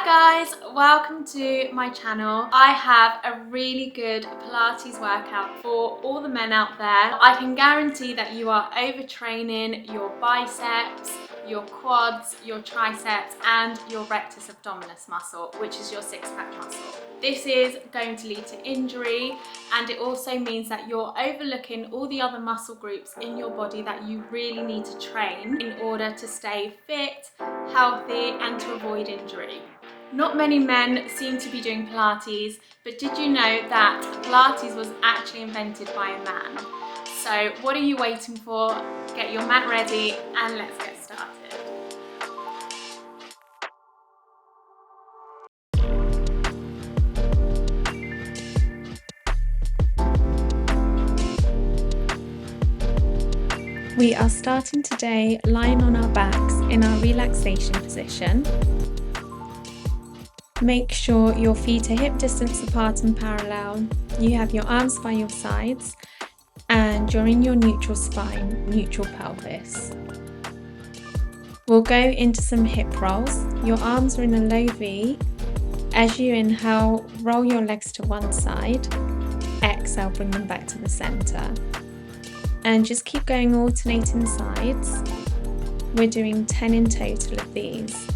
guys, welcome to my channel. I have a really good Pilates workout for all the men out there. I can guarantee that you are overtraining your biceps, your quads, your triceps and your rectus abdominis muscle, which is your six-pack muscle. This is going to lead to injury, and it also means that you're overlooking all the other muscle groups in your body that you really need to train in order to stay fit, healthy and to avoid injury. Not many men seem to be doing Pilates, but did you know that Pilates was actually invented by a man? So what are you waiting for? Get your mat ready and let's get started. We are starting today lying on our backs in our relaxation position. Make sure your feet are hip distance apart and parallel. You have your arms by your sides and you're in your neutral spine, neutral pelvis. We'll go into some hip rolls. Your arms are in a low V. As you inhale, roll your legs to one side. Exhale, bring them back to the center. And just keep going, alternating sides. We're doing 10 in total of these.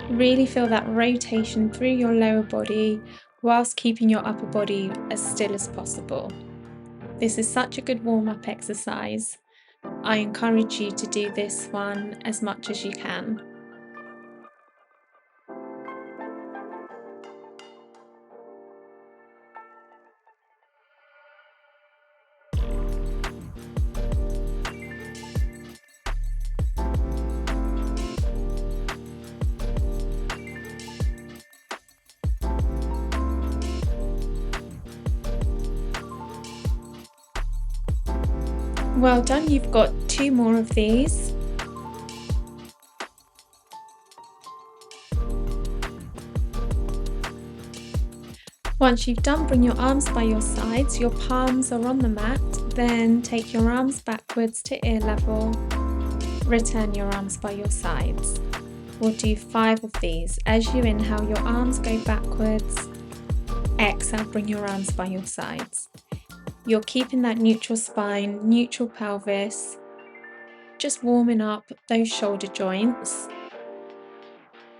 Really feel that rotation through your lower body whilst keeping your upper body as still as possible. This is such a good warm-up exercise. I encourage you to do this one as much as you can. Well done, you've got 2 more of these. Once you've done, bring your arms by your sides, your palms are on the mat, then take your arms backwards to ear level, return your arms by your sides. We'll do 5 of these. As you inhale, your arms go backwards, exhale, bring your arms by your sides. You're keeping that neutral spine, neutral pelvis, just warming up those shoulder joints.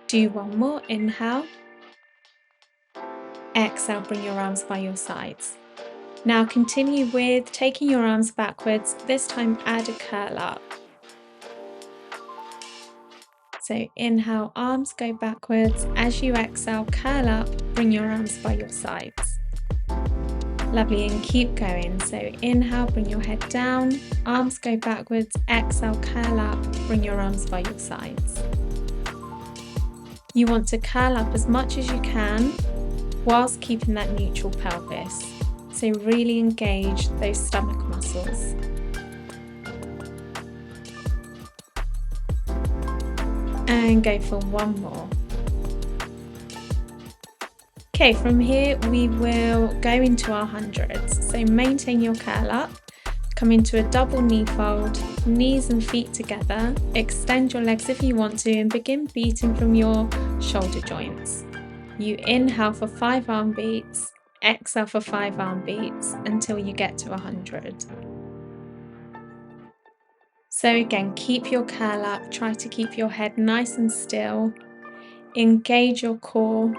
Do 1 more, inhale. Exhale, bring your arms by your sides. Now continue with taking your arms backwards, this time add a curl up. So inhale, arms go backwards. As you exhale, curl up, bring your arms by your sides. Lovely, and keep going. So inhale, bring your head down, arms go backwards, exhale, curl up, bring your arms by your sides. You want to curl up as much as you can whilst keeping that neutral pelvis. So really engage those stomach muscles. And go for 1 more. Okay, from here we will go into our hundreds. So maintain your curl up, come into a double knee fold, knees and feet together, extend your legs if you want to and begin beating from your shoulder joints. You inhale for 5 arm beats, exhale for 5 arm beats until you get to 100. So again, keep your curl up, try to keep your head nice and still, engage your core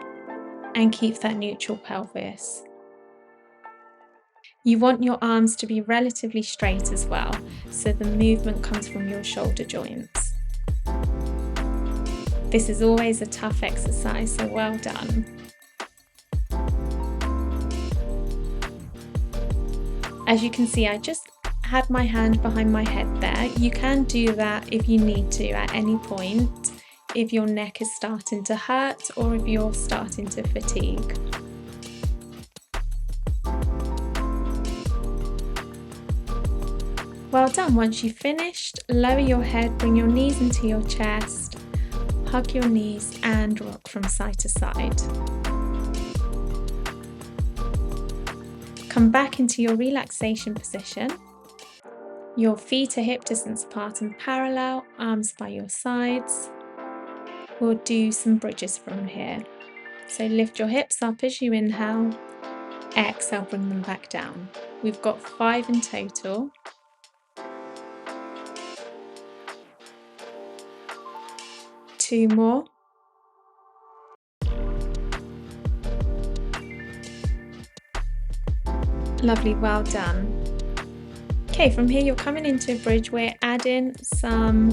and keep that neutral pelvis. You want your arms to be relatively straight as well, so the movement comes from your shoulder joints. This is always a tough exercise, so well done. As you can see, I just had my hand behind my head there. You can do that if you need to at any point, if your neck is starting to hurt or if you're starting to fatigue. Well done. Once you've finished, lower your head, bring your knees into your chest, hug your knees and rock from side to side. Come back into your relaxation position. Your feet are hip distance apart and parallel, arms by your sides. we'll do some bridges from here. So lift your hips up as you inhale, exhale, bring them back down. We've got 5 in total. Two more. Lovely, well done. Okay, from here you're coming into a bridge. We're adding some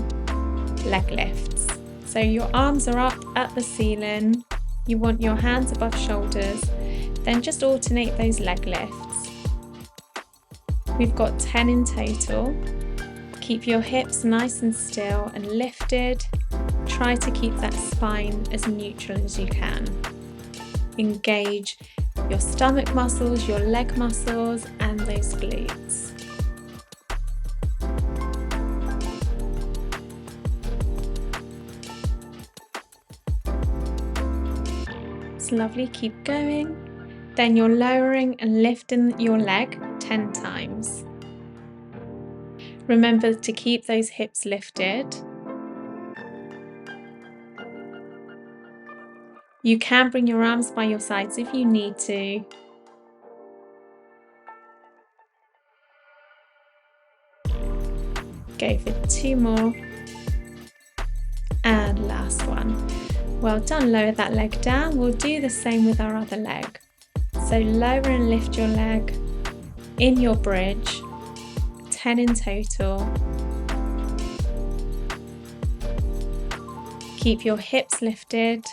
leg lifts. So your arms are up at the ceiling. You want your hands above shoulders. Then just alternate those leg lifts. We've got 10 in total. Keep your hips nice and still and lifted. Try to keep that spine as neutral as you can. Engage your stomach muscles, your leg muscles, and those glutes. It's lovely, keep going. Then you're lowering and lifting your leg 10 times. Remember to keep those hips lifted. You can bring your arms by your sides if you need to. Go for 2 more. And last one. Well done, lower that leg down. We'll do the same with our other leg. So lower and lift your leg in your bridge, 10 in total. Keep your hips lifted.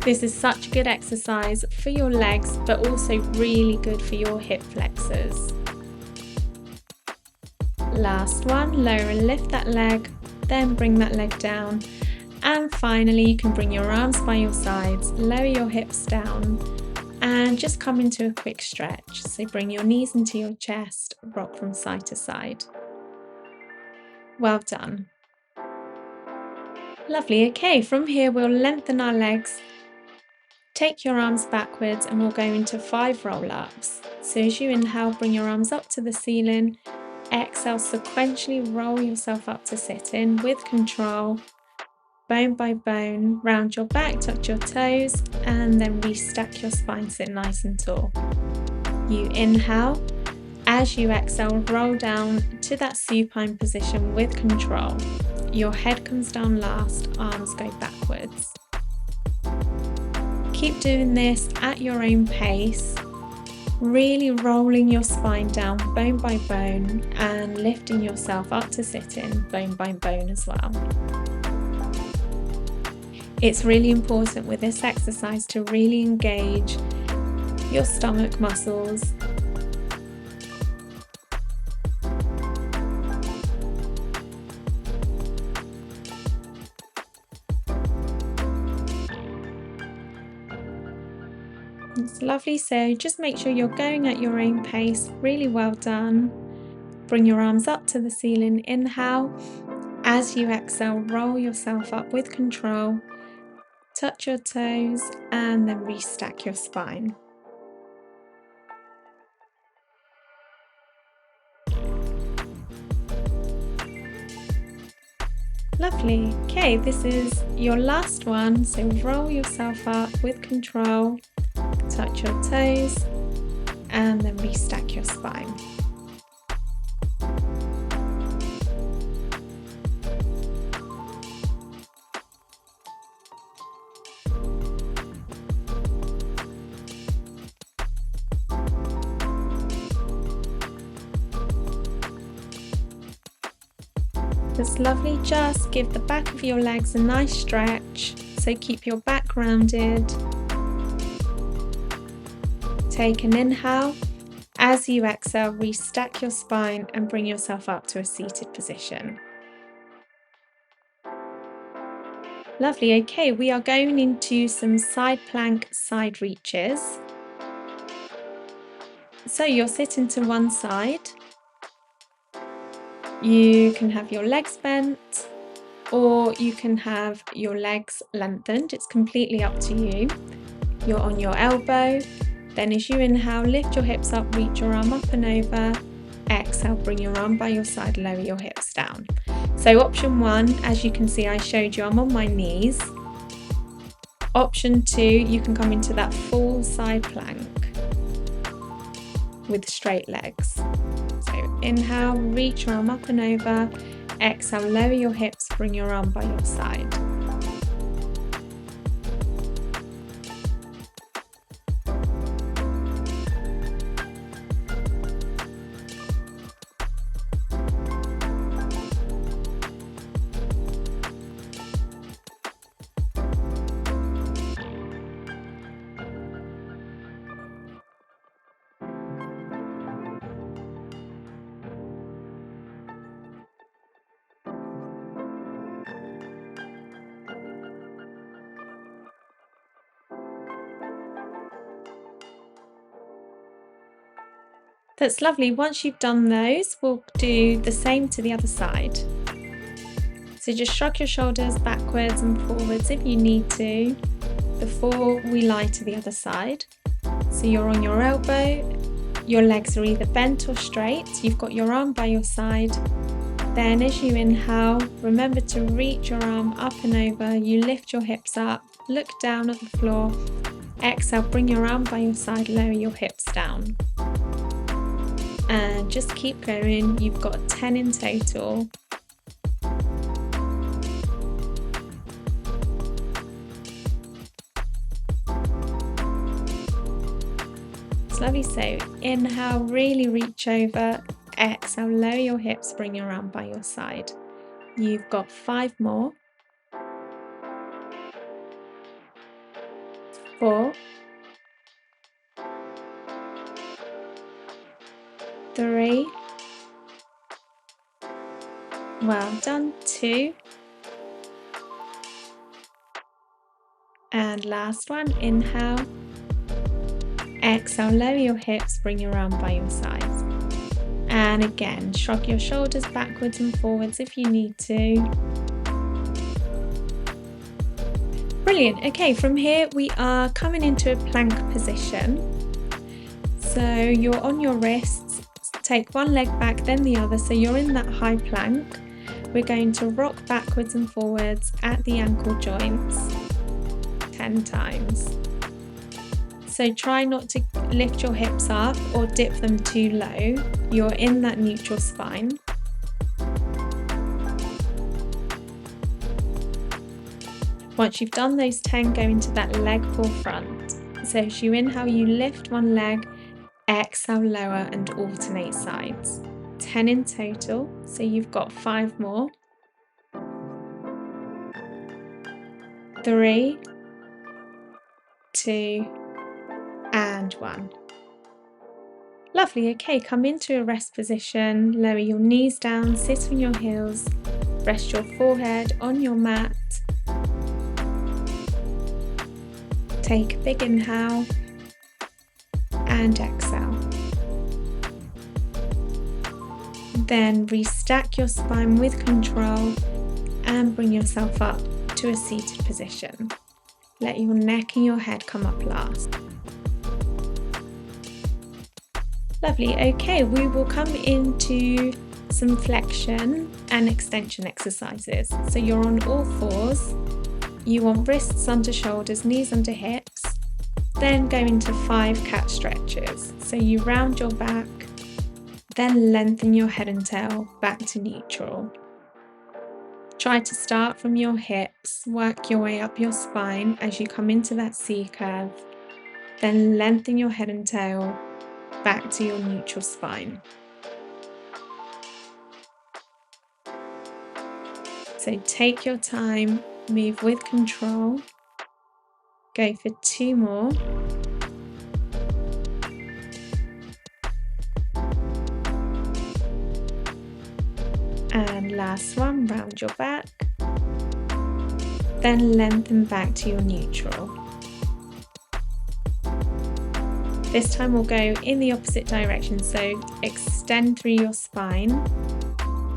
This is such a good exercise for your legs, but also really good for your hip flexors. Last one, lower and lift that leg, then bring that leg down. And finally, you can bring your arms by your sides, lower your hips down, and just come into a quick stretch. So bring your knees into your chest, rock from side to side. Well done. Lovely. Okay, from here we'll lengthen our legs. Take your arms backwards and we'll go into 5 roll-ups. So as you inhale, bring your arms up to the ceiling. Exhale, sequentially roll yourself up to sitting with control. Bone by bone, round your back, touch your toes, and then restack your spine, sit nice and tall. You inhale. As you exhale, roll down to that supine position with control. Your head comes down last, arms go backwards. Keep doing this at your own pace, really rolling your spine down bone by bone and lifting yourself up to sitting bone by bone as well. It's really important with this exercise to really engage your stomach muscles. It's lovely, so just make sure you're going at your own pace. Really well done. Bring your arms up to the ceiling, inhale. As you exhale, roll yourself up with control. Touch your toes and then restack your spine. Lovely. Okay, this is your last one, so roll yourself up with control. Touch your toes and then restack your spine. That's lovely. Just give the back of your legs a nice stretch, so keep your back rounded. Take an inhale. As you exhale, restack your spine and bring yourself up to a seated position. Lovely. Okay, we are going into some side plank side reaches. So you're sitting to one side. You can have your legs bent or you can have your legs lengthened. It's completely up to you. You're on your elbow. Then as you inhale, lift your hips up, reach your arm up and over. Exhale, bring your arm by your side, lower your hips down. So option 1, as you can see, I showed you, I'm on my knees. Option 2, you can come into that full side plank with straight legs. So inhale, reach your arm up and over. Exhale, lower your hips, bring your arm by your side. That's lovely. Once you've done those, we'll do the same to the other side. So just shrug your shoulders backwards and forwards if you need to before we lie to the other side. So you're on your elbow, your legs are either bent or straight, you've got your arm by your side. Then as you inhale, remember to reach your arm up and over, you lift your hips up, look down at the floor. Exhale, bring your arm by your side, lower your hips down. And just keep going, you've got 10 in total. It's lovely. So inhale, really reach over. Exhale, lower your hips, bring your arm by your side. You've got 5 more. 4, 3, well done, 2, and last one. Inhale, exhale, lower your hips, bring your arm by your side. And again, shrug your shoulders backwards and forwards if you need to. Brilliant. Okay, from here we are coming into a plank position. So you're on your wrists, take one leg back, then the other, so you're in that high plank. We're going to rock backwards and forwards at the ankle joints 10 times. So try not to lift your hips up or dip them too low. You're in that neutral spine. Once you've done those 10, go into that leg pull front. So as you inhale, you lift one leg, exhale, lower and alternate sides. 10 in total, so you've got 5 more. 3, 2, and 1. Lovely. Okay, come into a rest position, lower your knees down, sit on your heels, rest your forehead on your mat. Take a big inhale and exhale. Then restack your spine with control and bring yourself up to a seated position. Let your neck and your head come up last. Lovely. Okay, we will come into some flexion and extension exercises. So you're on all fours. You want wrists under shoulders, knees under hips. Then go into 5 cat stretches. So you round your back, then lengthen your head and tail back to neutral. Try to start from your hips, work your way up your spine as you come into that C curve, then lengthen your head and tail back to your neutral spine. So take your time, move with control. Go for 2 more. And last one, round your back. Then lengthen back to your neutral. This time we'll go in the opposite direction, so extend through your spine,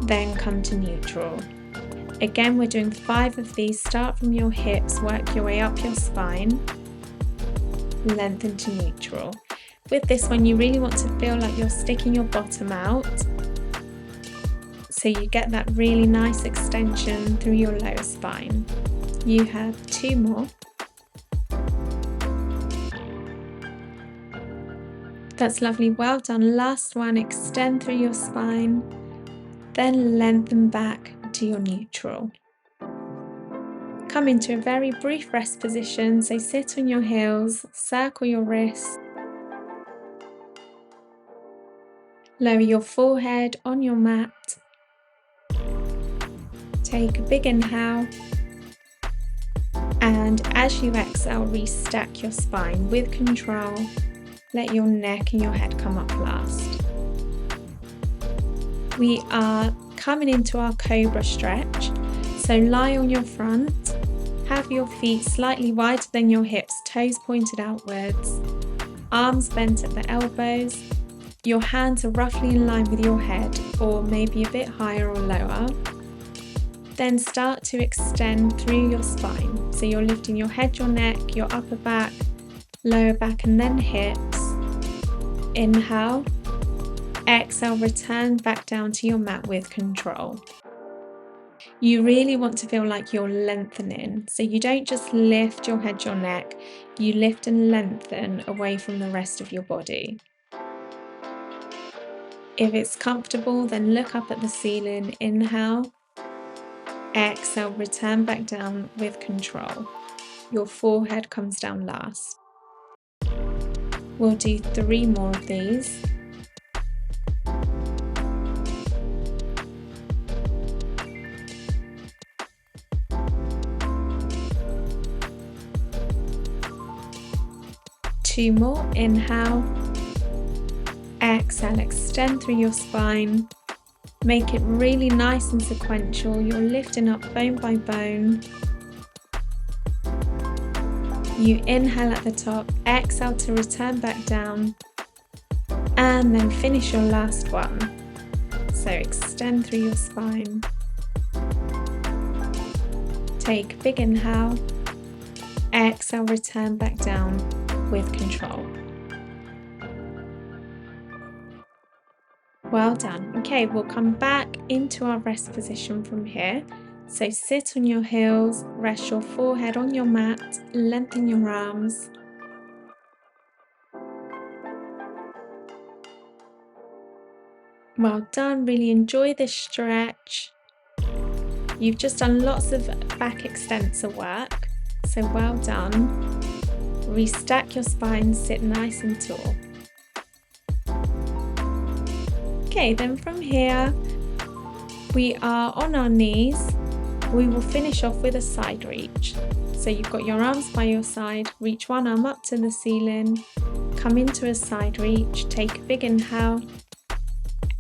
then come to neutral. Again, we're doing 5 of these. Start from your hips, work your way up your spine, lengthen to neutral. With this one, you really want to feel like you're sticking your bottom out. so you get that really nice extension through your lower spine. You have 2 more. That's lovely, well done. Last one, extend through your spine, then lengthen back to your neutral. Come into a very brief rest position, so sit on your heels, circle your wrists, lower your forehead on your mat, take a big inhale, and as you exhale, restack your spine with control. Let your neck and your head come up last. We are coming into our Cobra stretch, so lie on your front, have your feet slightly wider than your hips, toes pointed outwards, arms bent at the elbows, your hands are roughly in line with your head or maybe a bit higher or lower. Then start to extend through your spine, so you're lifting your head, your neck, your upper back, lower back and then hips. Inhale, exhale, return back down to your mat with control. You really want to feel like you're lengthening, so you don't just lift your head, your neck, you lift and lengthen away from the rest of your body. If it's comfortable, then look up at the ceiling, inhale, exhale, return back down with control. Your forehead comes down last. We'll do 3 more of these. Two more, inhale, exhale, extend through your spine, make it really nice and sequential, you're lifting up bone by bone. You inhale at the top, exhale to return back down, and then finish your last one. So extend through your spine, take a big inhale, exhale, return back down with control. Well done. Okay, we'll come back into our rest position from here. So sit on your heels, rest your forehead on your mat, lengthen your arms. Well done, really enjoy this stretch. You've just done lots of back extensor work, so well done. Restack your spine, sit nice and tall. Okay, then from here, we are on our knees. We will finish off with a side reach. So you've got your arms by your side, reach one arm up to the ceiling, come into a side reach, take a big inhale,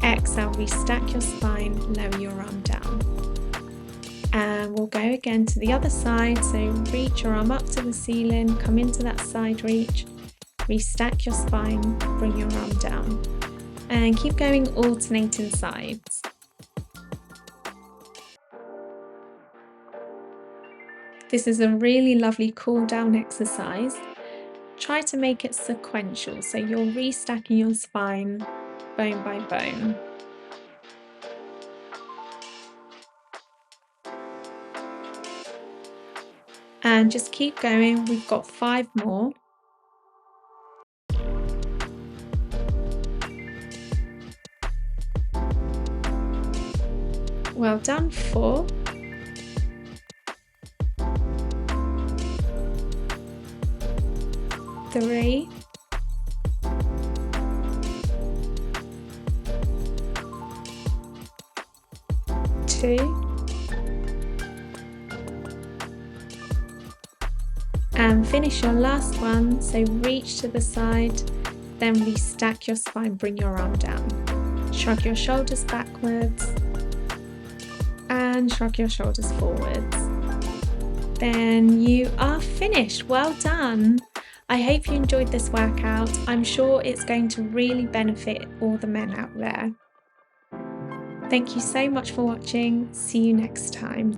exhale, restack your spine, lower your arm down. And we'll go again to the other side, so reach your arm up to the ceiling, come into that side reach, restack your spine, bring your arm down. And keep going alternating sides. This is a really lovely cool down exercise. Try to make it sequential, so you're restacking your spine bone by bone. And just keep going, we've got 5 more. Well done, 4. 3. 2. And finish your last one, so reach to the side, then restack your spine, bring your arm down. Shrug your shoulders backwards and shrug your shoulders forwards. Then you are finished. Well done. I hope you enjoyed this workout. I'm sure it's going to really benefit all the men out there. Thank you so much for watching. See you next time.